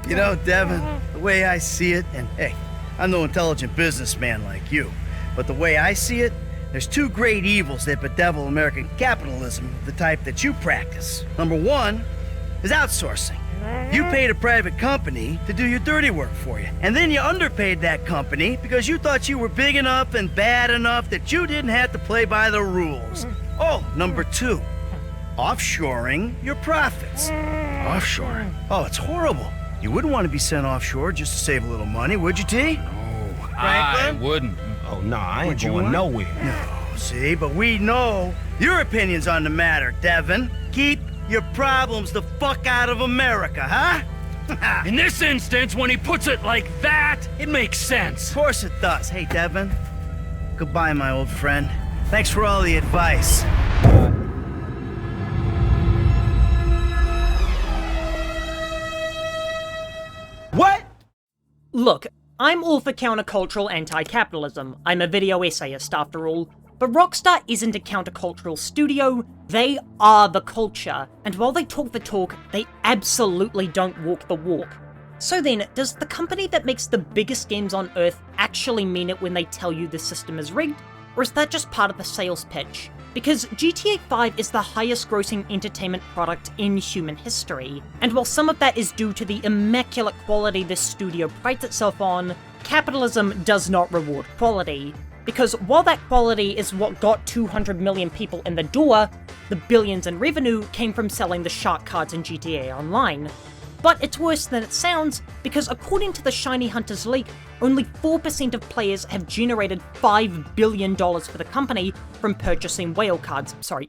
You know, Devin, the way I see it, and hey, I'm no intelligent businessman like you, but the way I see it, there's two great evils that bedevil American capitalism of the type that you practice. Number one is outsourcing. You paid a private company to do your dirty work for you, and then you underpaid that company because you thought you were big enough and bad enough that you didn't have to play by the rules. Oh, number two, offshoring your profits. Offshore? Oh, it's horrible. You wouldn't want to be sent offshore just to save a little money, would you, T? No. I wouldn't. Oh, no, I ain't going nowhere. No, see, but we know your opinions on the matter, Devin. Keep your problems the fuck out of America, huh? In this instance, when he puts it like that, it makes sense. Of course it does. Hey, Devin. Goodbye, my old friend. Thanks for all the advice. What? Look, I'm all for countercultural anti-capitalism. I'm a video essayist after all. But Rockstar isn't a countercultural studio, they are the culture. And while they talk the talk, they absolutely don't walk the walk. So then, does the company that makes the biggest games on Earth actually mean it when they tell you the system is rigged? Or is that just part of the sales pitch? Because GTA 5 is the highest grossing entertainment product in human history, and while some of that is due to the immaculate quality this studio prides itself on, capitalism does not reward quality. Because while that quality is what got 200 million people in the door, the billions in revenue came from selling the shark cards in GTA Online. But it's worse than it sounds, because according to the Shiny Hunters leak, only 4% of players have generated $5 billion for the company from purchasing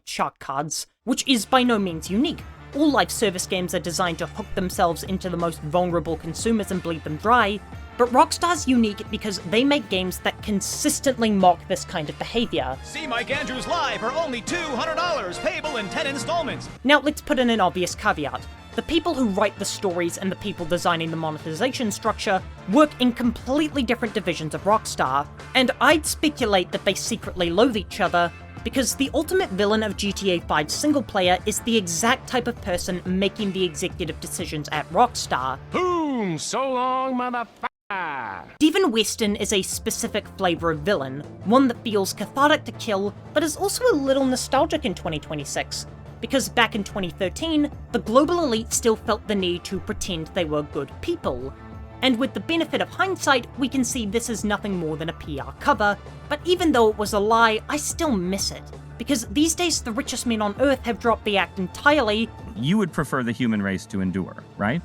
shark cards, which is by no means unique. All live service games are designed to hook themselves into the most vulnerable consumers and bleed them dry, but Rockstar's unique because they make games that consistently mock this kind of behavior. See Mike Andrews live for only $200, payable in 10 installments. Now let's put in an obvious caveat. The people who write the stories and the people designing the monetization structure work in completely different divisions of Rockstar, and I'd speculate that they secretly loathe each other, because the ultimate villain of GTA 5's single player is the exact type of person making the executive decisions at Rockstar. Boom! So long, motherfucker! Devin Weston is a specific flavor of villain, one that feels cathartic to kill, but is also a little nostalgic in 2026. Because back in 2013, the global elite still felt the need to pretend they were good people. And with the benefit of hindsight, we can see this is nothing more than a PR cover, but even though it was a lie, I still miss it. Because these days the richest men on Earth have dropped the act entirely. You would prefer the human race to endure, right?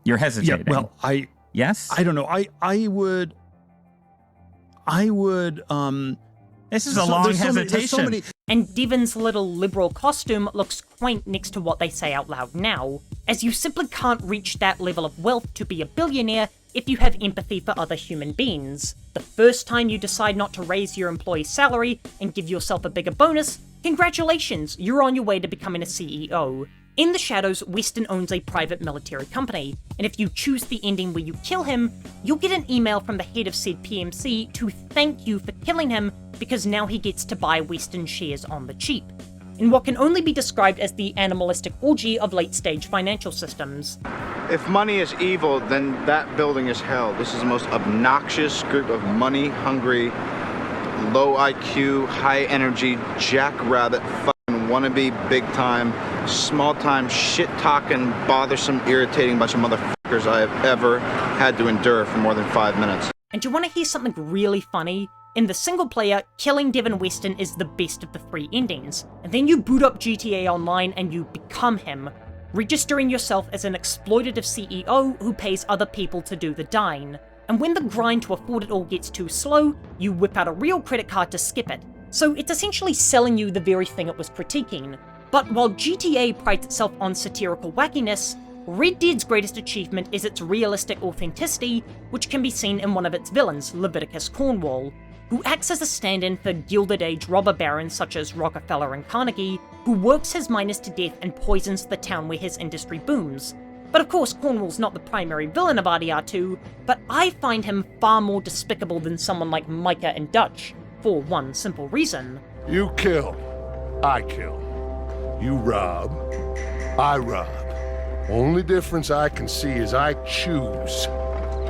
You're hesitating. Yeah, well, Yes? I don't know. I would, This is a long hesitation. And Devin's little liberal costume looks quaint next to what they say out loud now, as you simply can't reach that level of wealth to be a billionaire if you have empathy for other human beings. The first time you decide not to raise your employee's salary and give yourself a bigger bonus, congratulations, you're on your way to becoming a CEO. In the shadows, Weston owns a private military company, and if you choose the ending where you kill him, you'll get an email from the head of said PMC to thank you for killing him because now he gets to buy Weston shares on the cheap, in what can only be described as the animalistic orgy of late-stage financial systems. If money is evil, then that building is hell. This is the most obnoxious group of money-hungry, low IQ, high-energy, jackrabbit, fucking wannabe, big-time, small-time, shit-talking, bothersome, irritating bunch of motherfuckers I have ever had to endure for more than 5 minutes. And do you want to hear something really funny? In the single player, killing Devin Weston is the best of the 3 endings, and then you boot up GTA Online and you become him, registering yourself as an exploitative CEO who pays other people to do the dying. And when the grind to afford it all gets too slow, you whip out a real credit card to skip it. So it's essentially selling you the very thing it was critiquing. But while GTA prides itself on satirical wackiness, Red Dead's greatest achievement is its realistic authenticity, which can be seen in one of its villains, Leviticus Cornwall, who acts as a stand-in for Gilded Age robber barons such as Rockefeller and Carnegie, who works his miners to death and poisons the town where his industry booms. But of course, Cornwall's not the primary villain of RDR2, but I find him far more despicable than someone like Micah and Dutch, for one simple reason. You kill, I kill. You rob, I rob. Only difference I can see is I choose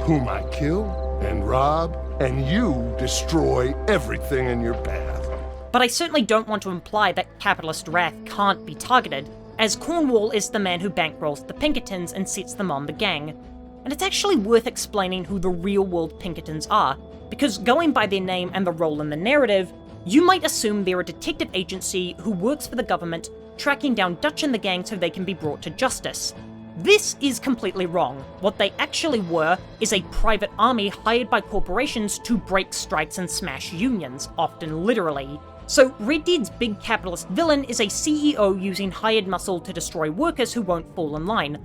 whom I kill and rob, and you destroy everything in your path. But I certainly don't want to imply that capitalist wrath can't be targeted, as Cornwall is the man who bankrolls the Pinkertons and sets them on the gang. And it's actually worth explaining who the real-world Pinkertons are, because going by their name and the role in the narrative, you might assume they're a detective agency who works for the government, tracking down Dutch and the gang so they can be brought to justice. This is completely wrong. What they actually were is a private army hired by corporations to break strikes and smash unions, often literally. So Red Dead's big capitalist villain is a CEO using hired muscle to destroy workers who won't fall in line.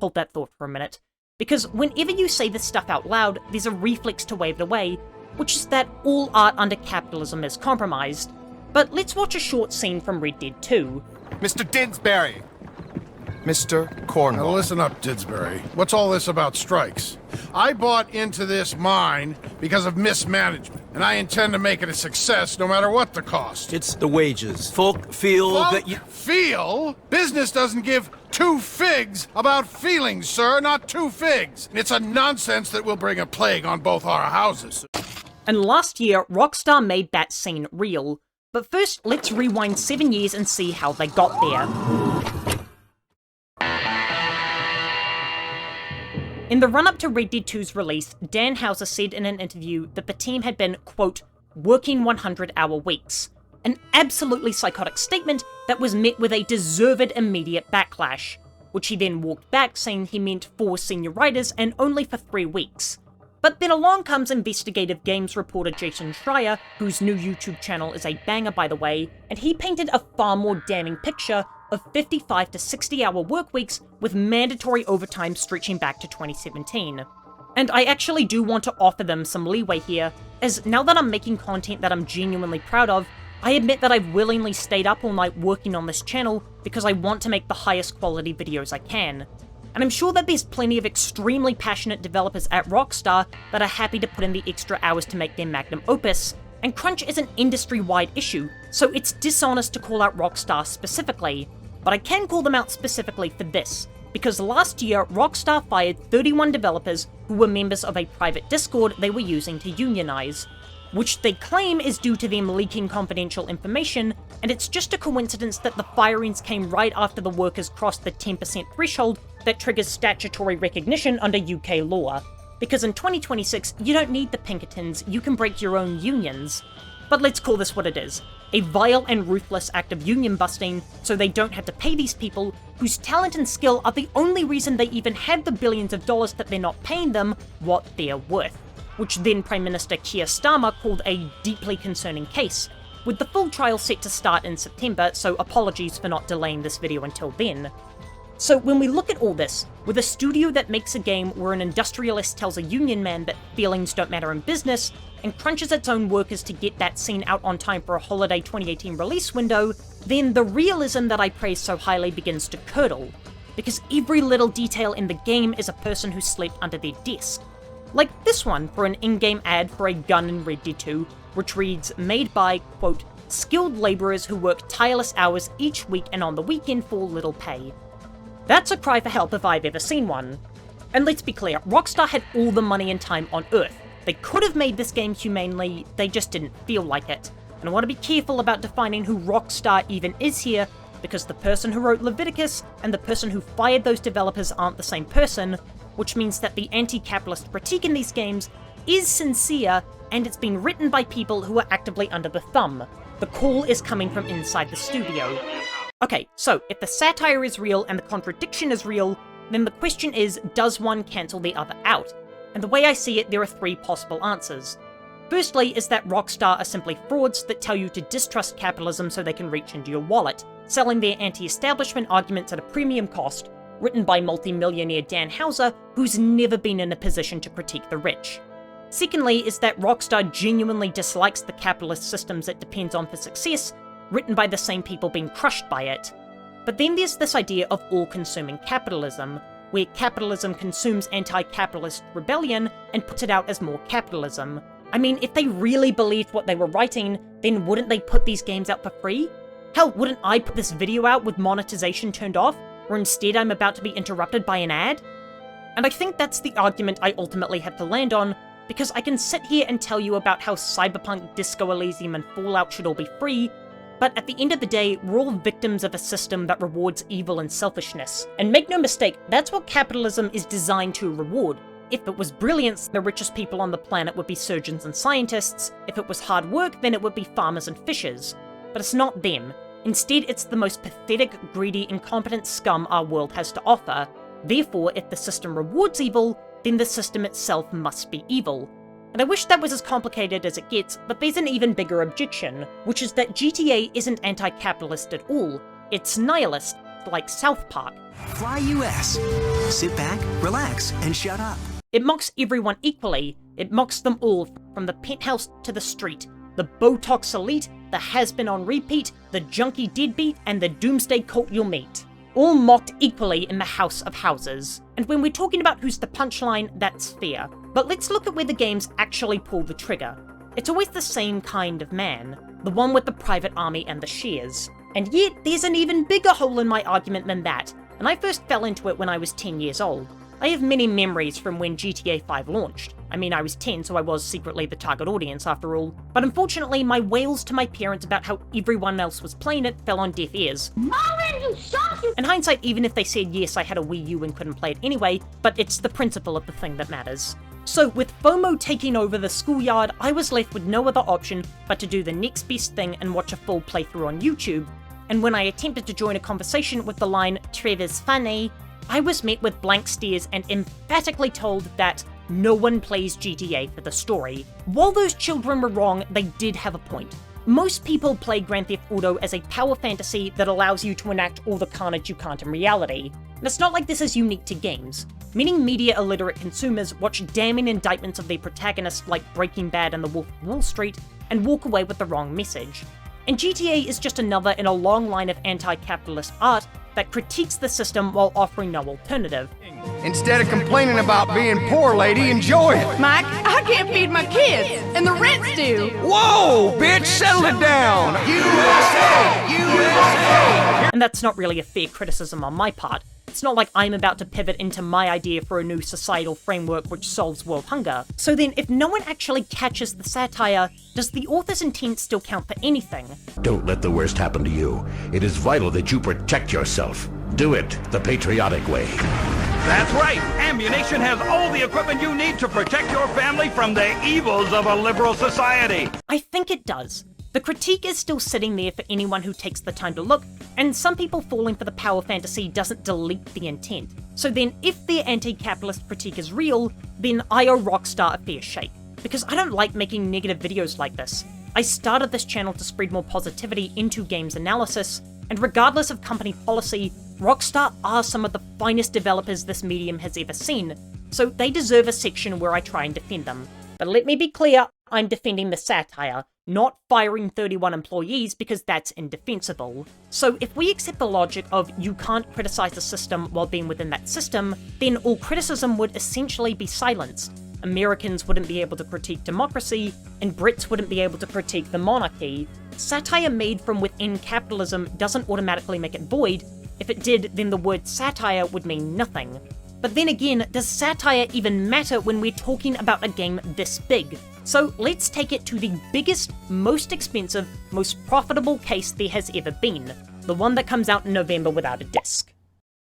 Hold that thought for a minute. Because whenever you say this stuff out loud, there's a reflex to wave it away, which is that all art under capitalism is compromised. But let's watch a short scene from Red Dead 2. Mr. Didsbury. Mr. Cornwall. Now listen up, Didsbury. What's all this about strikes? I bought into this mine because of mismanagement, and I intend to make it a success no matter what the cost. It's the wages. Folk feel that you... Feel? Business doesn't give two figs about feelings, sir, not two figs. It's a nonsense that will bring a plague on both our houses. And last year, Rockstar made that scene real. But first, let's rewind 7 years and see how they got there. In the run-up to Red Dead 2's release, Dan Houser said in an interview that the team had been, quote, working 100-hour weeks. An absolutely psychotic statement that was met with a deserved immediate backlash, which he then walked back saying he meant 4 senior writers and only for 3 weeks. But then along comes investigative games reporter Jason Schreier, whose new YouTube channel is a banger by the way, and he painted a far more damning picture of 55 to 60-hour work weeks with mandatory overtime stretching back to 2017. And I actually do want to offer them some leeway here, as now that I'm making content that I'm genuinely proud of, I admit that I've willingly stayed up all night working on this channel because I want to make the highest quality videos I can. And I'm sure that there's plenty of extremely passionate developers at Rockstar that are happy to put in the extra hours to make their magnum opus, and crunch is an industry-wide issue, so it's dishonest to call out Rockstar specifically. But I can call them out specifically for this, because last year Rockstar fired 31 developers who were members of a private Discord they were using to unionize, which they claim is due to them leaking confidential information, and it's just a coincidence that the firings came right after the workers crossed the 10% threshold that triggers statutory recognition under UK law. Because in 2026, you don't need the Pinkertons, you can break your own unions. But let's call this what it is. A vile and ruthless act of union busting, so they don't have to pay these people, whose talent and skill are the only reason they even have the billions of dollars that they're not paying them what they're worth. Which then Prime Minister Keir Starmer called a deeply concerning case, with the full trial set to start in September, so apologies for not delaying this video until then. So when we look at all this, with a studio that makes a game where an industrialist tells a union man that feelings don't matter in business, and crunches its own workers to get that scene out on time for a holiday 2018 release window, then the realism that I praise so highly begins to curdle, because every little detail in the game is a person who slept under their desk. Like this one for an in-game ad for a gun in Red Dead 2, which reads, made by, quote, skilled labourers who work tireless hours each week and on the weekend for little pay. That's a cry for help if I've ever seen one. And let's be clear, Rockstar had all the money and time on Earth. They could have made this game humanely, they just didn't feel like it. And I want to be careful about defining who Rockstar even is here, because the person who wrote Leviticus and the person who fired those developers aren't the same person, which means that the anti-capitalist critique in these games is sincere, and it's been written by people who are actively under the thumb. The call is coming from inside the studio. Okay, so if the satire is real and the contradiction is real, then the question is, does one cancel the other out? And the way I see it, there are 3 possible answers. Firstly is that Rockstar are simply frauds that tell you to distrust capitalism so they can reach into your wallet, selling their anti-establishment arguments at a premium cost, written by multi-millionaire Dan Houser, who's never been in a position to critique the rich. Secondly is that Rockstar genuinely dislikes the capitalist systems it depends on for success, written by the same people being crushed by it. But then there's this idea of all-consuming capitalism, where capitalism consumes anti-capitalist rebellion and puts it out as more capitalism. I mean, if they really believed what they were writing, then wouldn't they put these games out for free? Hell, wouldn't I put this video out with monetization turned off? where instead I'm about to be interrupted by an ad? And I think that's the argument I ultimately have to land on, because I can sit here and tell you about how Cyberpunk, Disco Elysium, and Fallout should all be free, but at the end of the day, we're all victims of a system that rewards evil and selfishness. And make no mistake, that's what capitalism is designed to reward. If it was brilliance, the richest people on the planet would be surgeons and scientists. If it was hard work, then it would be farmers and fishers. But it's not them. Instead, it's the most pathetic, greedy, incompetent scum our world has to offer. Therefore, if the system rewards evil, then the system itself must be evil. And I wish that was as complicated as it gets, but there's an even bigger objection, which is that GTA isn't anti-capitalist at all. It's nihilist, like South Park. Fly US. Sit back, relax, and shut up. It mocks everyone equally. It mocks them all, from the penthouse to the street. The Botox elite, the has-been on repeat, the junkie deadbeat, and the doomsday cult you'll meet. All mocked equally in the House of Houses. And when we're talking about who's the punchline, that's fair. But let's look at where the games actually pull the trigger. It's always the same kind of man, the one with the private army and the shares. And yet, there's an even bigger hole in my argument than that, and I first fell into it when I was 10 years old. I have many memories from when GTA 5 launched. I mean, I was 10, so I was secretly the target audience after all. But unfortunately, my wails to my parents about how everyone else was playing it fell on deaf ears. Marvin, you suck! In hindsight, even if they said yes, I had a Wii U and couldn't play it anyway, but it's the principle of the thing that matters. So with FOMO taking over the schoolyard, I was left with no other option but to do the next best thing and watch a full playthrough on YouTube. And when I attempted to join a conversation with the line, "Trevor's funny," I was met with blank stares and emphatically told that no one plays GTA for the story. While those children were wrong, they did have a point. Most people play Grand Theft Auto as a power fantasy that allows you to enact all the carnage you can't in reality. And it's not like this is unique to games. Many media-illiterate consumers watch damning indictments of their protagonists like Breaking Bad and The Wolf of Wall Street and walk away with the wrong message. And GTA is just another in a long line of anti-capitalist art that critiques the system while offering no alternative. Instead of complaining about being poor, lady, enjoy it. Mike, I can't feed my kids, and the rent's due. Whoa, bitch, settle it down. USA! USA! And that's not really a fair criticism on my part. It's not like I'm about to pivot into my idea for a new societal framework which solves world hunger. So then, if no one actually catches the satire, does the author's intent still count for anything? Don't let the worst happen to you. It is vital that you protect yourself. Do it the patriotic way. That's right! Ammunition has all the equipment you need to protect your family from the evils of a liberal society! I think it does. The critique is still sitting there for anyone who takes the time to look, and some people falling for the power fantasy doesn't delete the intent. So then, if their anti-capitalist critique is real, then I owe Rockstar a fair shake. Because I don't like making negative videos like this. I started this channel to spread more positivity into games analysis, and regardless of company policy, Rockstar are some of the finest developers this medium has ever seen, so they deserve a section where I try and defend them. But let me be clear, I'm defending the satire, not firing 31 employees because that's indefensible. So if we accept the logic of you can't criticize the system while being within that system, then all criticism would essentially be silenced. Americans wouldn't be able to critique democracy, and Brits wouldn't be able to critique the monarchy. Satire made from within capitalism doesn't automatically make it void. If it did, then the word satire would mean nothing. But then again, does satire even matter when we're talking about a game this big? So let's take it to the biggest, most expensive, most profitable case there has ever been. The one that comes out in November without a disc.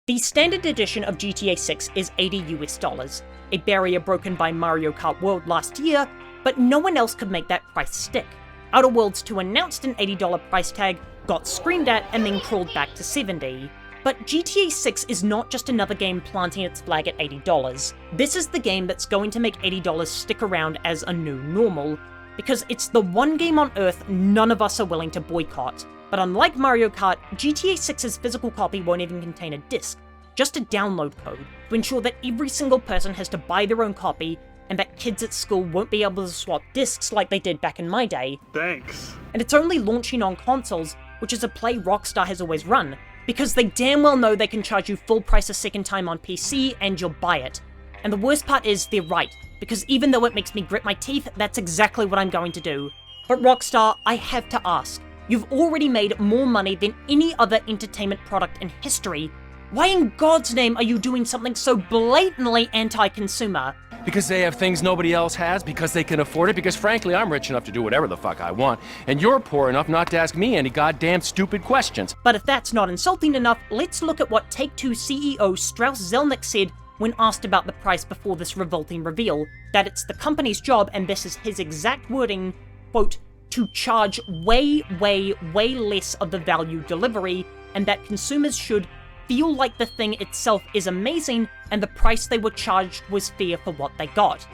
The standard edition of GTA 6 is $80 US, a barrier broken by Mario Kart World last year, but no one else could make that price stick. Outer Worlds 2 announced an $80 price tag, got screamed at, and then crawled back to $70. But GTA 6 is not just another game planting its flag at $80. This is the game that's going to make $80 stick around as a new normal, because it's the one game on Earth none of us are willing to boycott. But unlike Mario Kart, GTA 6's physical copy won't even contain a disc, just a download code, to ensure that every single person has to buy their own copy, and that kids at school won't be able to swap discs like they did back in my day. Thanks. And it's only launching on consoles, which is a play Rockstar has always run, because they damn well know they can charge you full price a second time on PC and you'll buy it. And the worst part is, they're right, because even though it makes me grit my teeth, that's exactly what I'm going to do. But Rockstar, I have to ask, you've already made more money than any other entertainment product in history. Why in God's name are you doing something so blatantly anti-consumer? Because they have things nobody else has, because they can afford it, because frankly, I'm rich enough to do whatever the fuck I want, and you're poor enough not to ask me any goddamn stupid questions. But if that's not insulting enough, let's look at what Take-Two CEO Strauss Zelnick said when asked about the price before this revolting reveal, that it's the company's job, and this is his exact wording, quote, to charge way, way, way less of the value delivery, and that consumers should feel like the thing itself is amazing and the price they were charged was fair for what they got.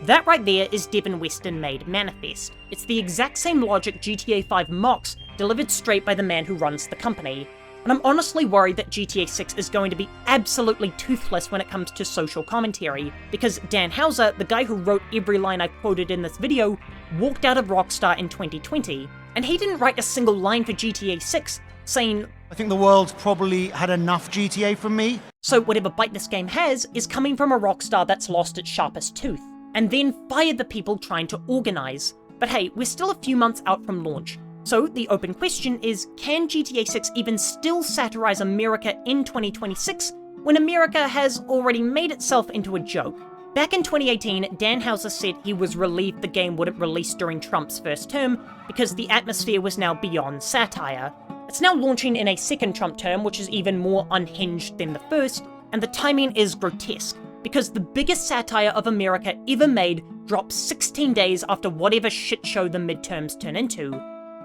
That right there is Devin Weston made manifest. It's the exact same logic GTA 5 mocks, delivered straight by the man who runs the company. And I'm honestly worried that GTA 6 is going to be absolutely toothless when it comes to social commentary, because Dan Houser, the guy who wrote every line I quoted in this video, walked out of Rockstar in 2020, and he didn't write a single line for GTA 6, saying, I think the world's probably had enough GTA from me. So whatever bite this game has is coming from a Rockstar that's lost its sharpest tooth, and then fired the people trying to organize. But hey, we're still a few months out from launch, so the open question is, can GTA 6 even still satirize America in 2026 when America has already made itself into a joke? Back in 2018, Dan Houser said he was relieved the game wouldn't release during Trump's first term because the atmosphere was now beyond satire. It's now launching in a second Trump term, which is even more unhinged than the first, and the timing is grotesque, because the biggest satire of America ever made drops 16 days after whatever shit show the midterms turn into.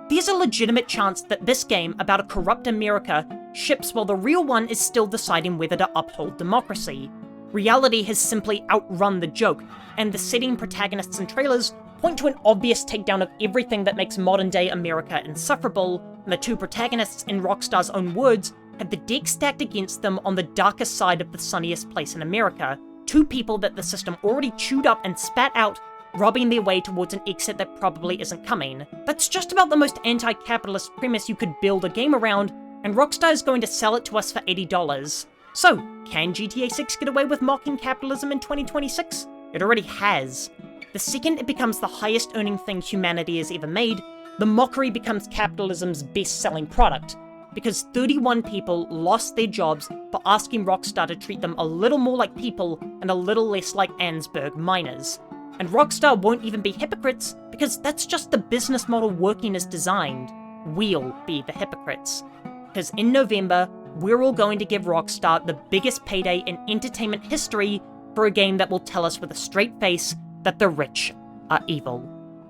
There's a legitimate chance that this game about a corrupt America ships while the real one is still deciding whether to uphold democracy. Reality has simply outrun the joke, and the setting, protagonists, and trailers point to an obvious takedown of everything that makes modern-day America insufferable, and the two protagonists, in Rockstar's own words, have the deck stacked against them on the darkest side of the sunniest place in America. Two people that the system already chewed up and spat out, robbing their way towards an exit that probably isn't coming. That's just about the most anti-capitalist premise you could build a game around, and Rockstar is going to sell it to us for $80. So, can GTA 6 get away with mocking capitalism in 2026? It already has. The second it becomes the highest earning thing humanity has ever made, the mockery becomes capitalism's best-selling product, because 31 people lost their jobs for asking Rockstar to treat them a little more like people and a little less like Ansberg miners. And Rockstar won't even be hypocrites, because that's just the business model working as designed. We'll be the hypocrites. Because in November, we're all going to give Rockstar the biggest payday in entertainment history for a game that will tell us with a straight face that the rich are evil.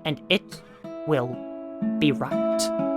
And it will be right.